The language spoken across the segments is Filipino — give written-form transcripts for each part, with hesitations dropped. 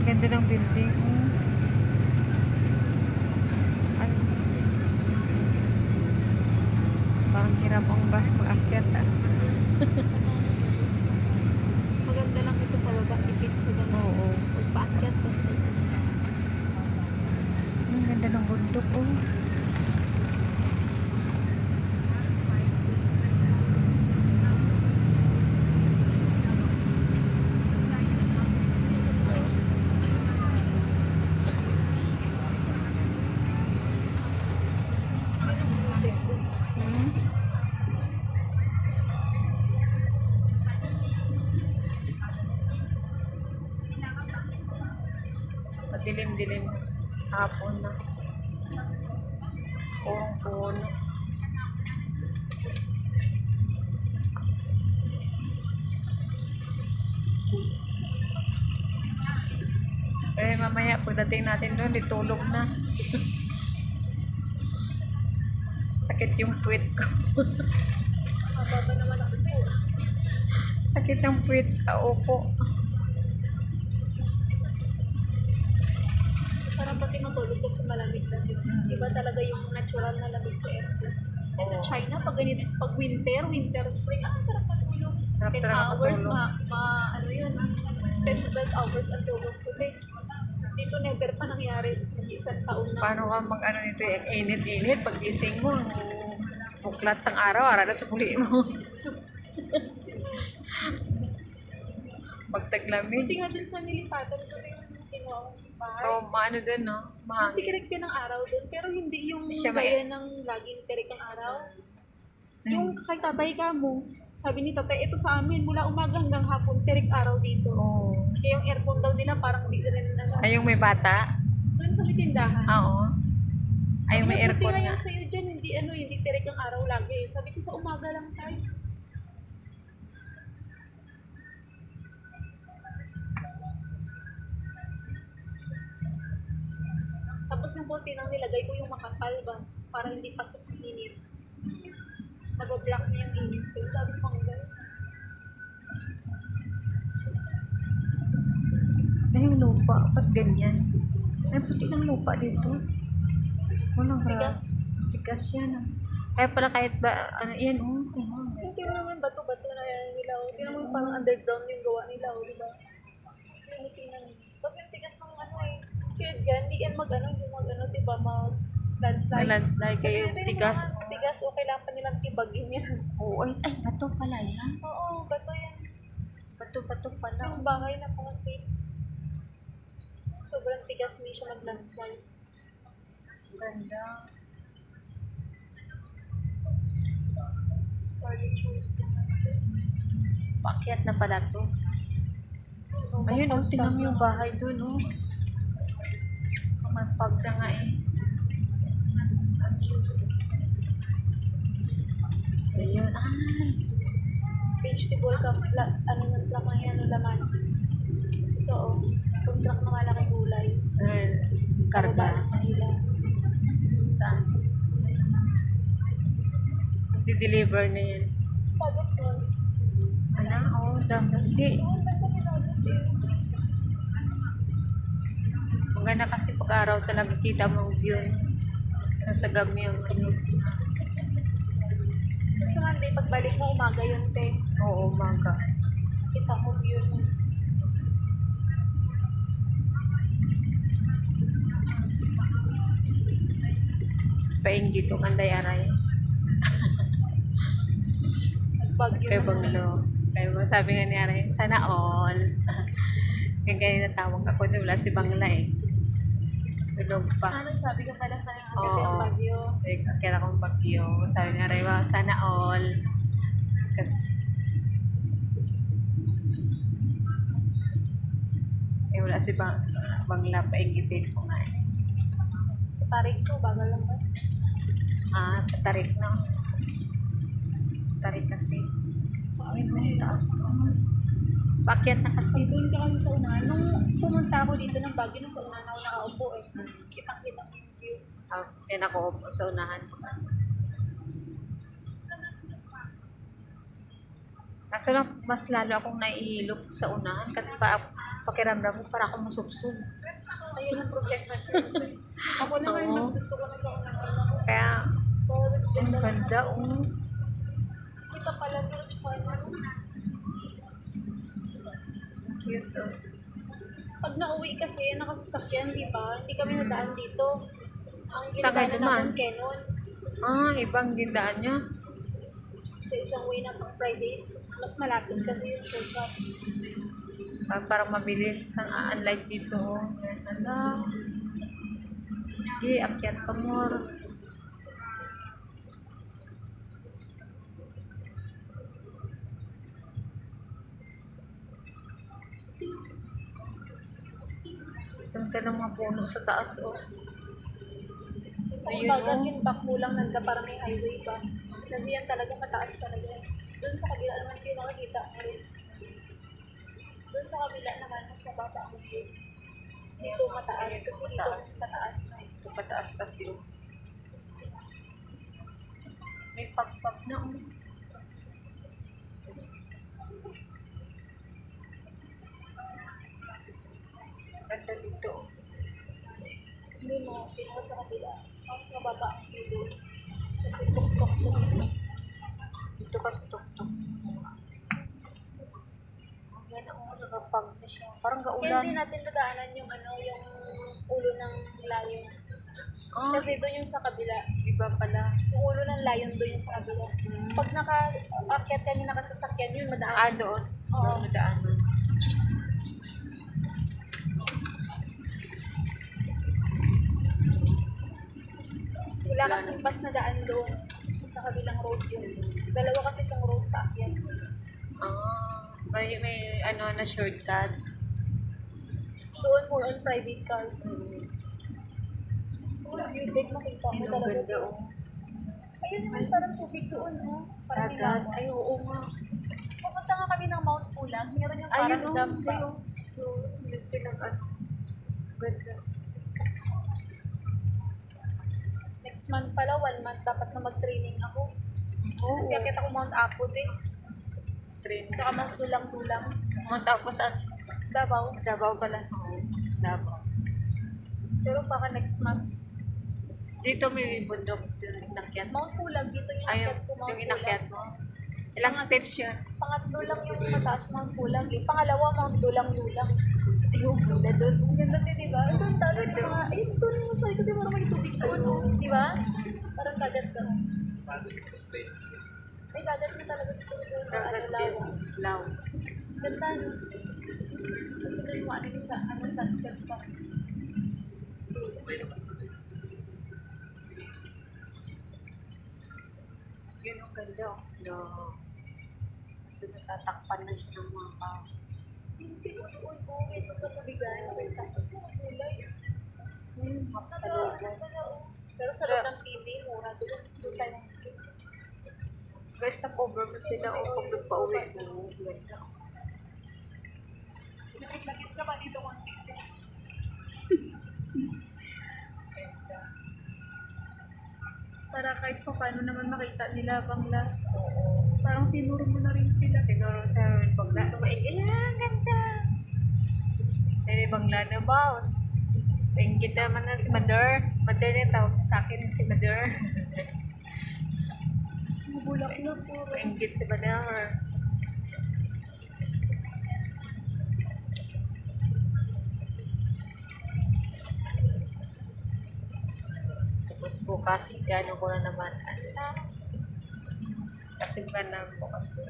Ganda ng building. Ay, parang hirap ang bus mag-akyat Maganda lang ito talaga. Tipid sa gas. Oo. Pagpaakyat. Basta Ang ganda ng bundok Madilim-dilim. Hapon na. Purong-puno. Eh, mamaya pagdating natin doon, ditulog na. Sakit yung puwit ko. mababa naman ako po. Sakit ng puwit sa upo. Parang pati matulog kasi malamig na din. Iba talaga yung natural na lamig sa aircon. Kasi sa China, pag ganito, pag winter, spring, sarap matulog. Sarap 10 talaga hours, matulog. ano yun, 10 to 12 hours ang tulog ko. Dito never pa nangyari sa isang taon na. Paano ka mag-ano nito, init-init, pag gising mo, buklat sang araw, arada sa puli mo. Pagtaglamig. Buti nga dun sa nilipatan ko yung kinuha kong bahay. O, maano dun, no? Mahangin. Tikirik din ng araw dun, pero hindi yung Siya gaya ng laging tirik ang araw. Yung kay tatay ka mo, sabi ni tatay, ito sa amin, mula umaga hanggang hapon, tirik araw dito. Oo. Kaya yung aircon daw nila parang hindi rin Ay, yung may bata? doon sa may tindahan. Oo. Ay, may Buti aircon nga nga. yung sa'yo dyan, hindi tirik ang araw lagi. Sabi ko sa umaga lang tayo. Tapos yung kurtinang nilagay ko yung makapal ba, para hindi pasok yung init. Nag-block niya yung init ko. Sabi ko ang gano'n. Ay, yung lupa. Ba't ganyan? Ay, puti ng lupa dito. Walang Tigas. Tigas yan. Kaya pala kahit ba, ano, yan, Yung tira naman bato-bato na nila. Tira mo yung parang underground yung gawa nila, di ba? Yung tingnan. Kasi yung tigas ng ano eh. Kaya dyan, di yan yung di ba, May landslide. landslide kayo, Kasi yung tigas. mga tigas, o kailangan pa nilang tibagin yan. Oo, ay, bato pala yan. Oo, bato yan. Bato pala. Yung bahay na pang safe. Sobrang tigas, hindi siya mag-landslide. Ganda. Furnitures naman. Pakyat na pala to. Ayun, tingnan mo yung bahay dun, Magpag na nga eh. Ayun, ay. Vegetable ka, laman yan, laman. Ito, contract na malaking gulay. Karga. Nila. Saan? Di-deliver na yan. Pagod mo. Ano? Oo, hindi. Maganda kasi pag-araw talaga kita mong view. Sasagam yung Kasi Monday, pagbalik mo, umaga yun, te. Oo, umaga. Kita mo view mo. Painggi to kanday aray. Bagyo Kay na. Banglo. Kaya sabi nga ni Aray, sana all. Kaya ganyan natawag ako doon, wala si Bangla eh. Tulog pa. Ano sabi ka pala sa akin, Oo. ang bagyo? Kaya akong bagyo. Sabi ni Aray, wow, sana all. Kasi, wala si Bangla, painggitin ko nga eh. Tarik ko, bagal lang mas. Tarik na. Tarik kasi. Ayun, taas na. Pakyat na kasi. Doon ka kami sa unahan. Nung pumunta ako dito ng Baguio, na sa unahan ako nakaupo eh. Kitang-kita yung view. Yan ako sa unahan. Kaso lang, mas lalo akong naihilok sa unahan kasi pakiramdam mo para akong masubsob. Ayun ang problema sa'yo. Ako naman, Oo. mas gusto ko na sa unang ano ko. Kaya, Bawal ang ganda. ganda, oh. Kita pala doon, tsaka ano. Cute, oh. Pag nauwi kasi, nakasasakyan, di ba? Hindi kami nadaan dito. Ang Saan kayo ginagawa dumaan? namin Canon. Ah, ibang dindaan niya. Sa isang way na pang private. Mas malapit kasi yung shortcut. Parang mabilis. Unlike dito, oh. Ala. Sige, akyat ka more. Ganda ng mga puno sa taas, oh. Kung Ayun, baga, oh. yung back mo lang nanda para may highway ba? Kasi yan talaga mataas talaga. Doon sa kabila naman kayo makikita mo rin. Doon sa kabila naman, mas mababa ang view. Dito mataas kasi dito mataas na. Ito pataas kasi, oh. May pagpag na, oh. Ganda dito, oh. Hindi mo, pinaka sa kabila. Mas mababa ang view doon. Kasi tuk-tuk to. Dito kasi tuk-tuk. Yan, oh, nagapag na siya. Parang Kaya gaulan. hindi natin dadaanan yung ano, yung ulo ng layon. Ah, Kasi doon yung sa kabila. iba pala. Yung ulo ng layon doon yung sa kabila. Pag naka-akyat ka yung nakasasakyan, yun madaan. Ah, doon. Oo. Doon nadaan. Wala kasing bus na daan doon. Sa kabilang road yun. Dalawa kasi itong road paakyat. Ah, may ano na shortcuts. Doon more on private cars. Oh, view deck makita mo Yun ang talaga ganda, doon. oh. Ayun naman parang tubig doon, no? Parang may Dagat. lawa. Ay, oo nga. Pupunta nga kami ng Mount Pulag. Meron yung Ayun, parang oh. dam ba? Ayun. So, nilagyan ng ano. Ganda. Next month pala, 1 month dapat na mag-training ako. Oo. Kasi akit ako Mount Apod eh. Train. Tsaka Mount Dulang-Dulang. Tapos, Davao. Davao pala. Oo. Davao. Pero baka next month. Dito may bundok. Inakyat. Mount Pulag, dito yung Ayun, akyat ko Mount yung inakyat Pulag. mo. Ilang steps yun? Pangatlo lang yung mataas Mount Pulag eh. Pangalawa Mount Dulang-Dulang. Yung ganda doon. Ang ganda din, di ba? Ito ang tawag ng mga, ay, ito yung masaya kasi parang may tubig doon, oh. Di ba? Parang kagat ka. Ay, kagat na talaga sa tubig doon. Ano lang. Law. Ganda, no? Kasi doon mo, ano, sa, ano, sunset pa. Yun ang ganda. No. Kasi natatakpan na siya ng mga tao. Hindi mo doon, oh. May ito pa tubigan. May tapos mo, kulay. Makasalubong. Pero sa loob ng TV, mura. Doon tayo ng TV. Guys, stop-over mo sila o pag nagpa-uwi mo. Ganda. Lakit ka ba dito kung TV? Para kahit pa paano naman makita nila bangla. Parang tinuro mo na rin sila. Tinuro sa bangla. Tumaingin. Ah, ganda. Eh, bangla na ba? Paingit naman na si Mother. Mother na tawag sa akin si Mother. Mabulak na po. Paingit si Mother. Tapos bukas, yan ko na naman. Kasi ba na bukas ko.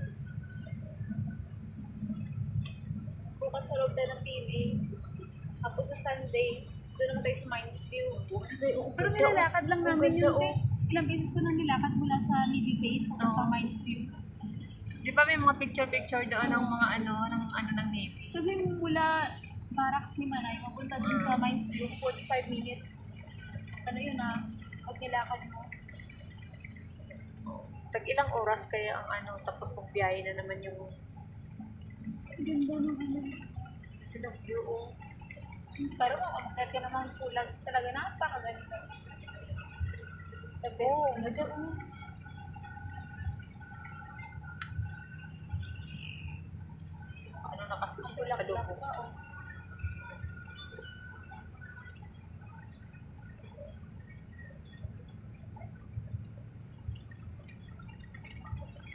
Bukas sa loob tayo ng PBA. Tapos sa Sunday, doon naman tayo sa Mines View. Pero nilalakad lang namin yun. Ilang beses ko nang nilakad mula sa Navy Base hanggang Mines View. Di ba may mga picture-picture doon ng mga ng Navy? Kasi mula barracks ni Manay, mapunta dun sa Mines View, 45 minutes. Ano yun pag nilakad mo. Tag ilang oras kaya ang tapos magbiyahe na naman yung Ganda ng ano. view, oh. Pero kung ka naman Pulag, talaga napakaganda. The best. Oh, ganda, oh. Ano na kasi siya, Bulaklak kalubog. pa, oh.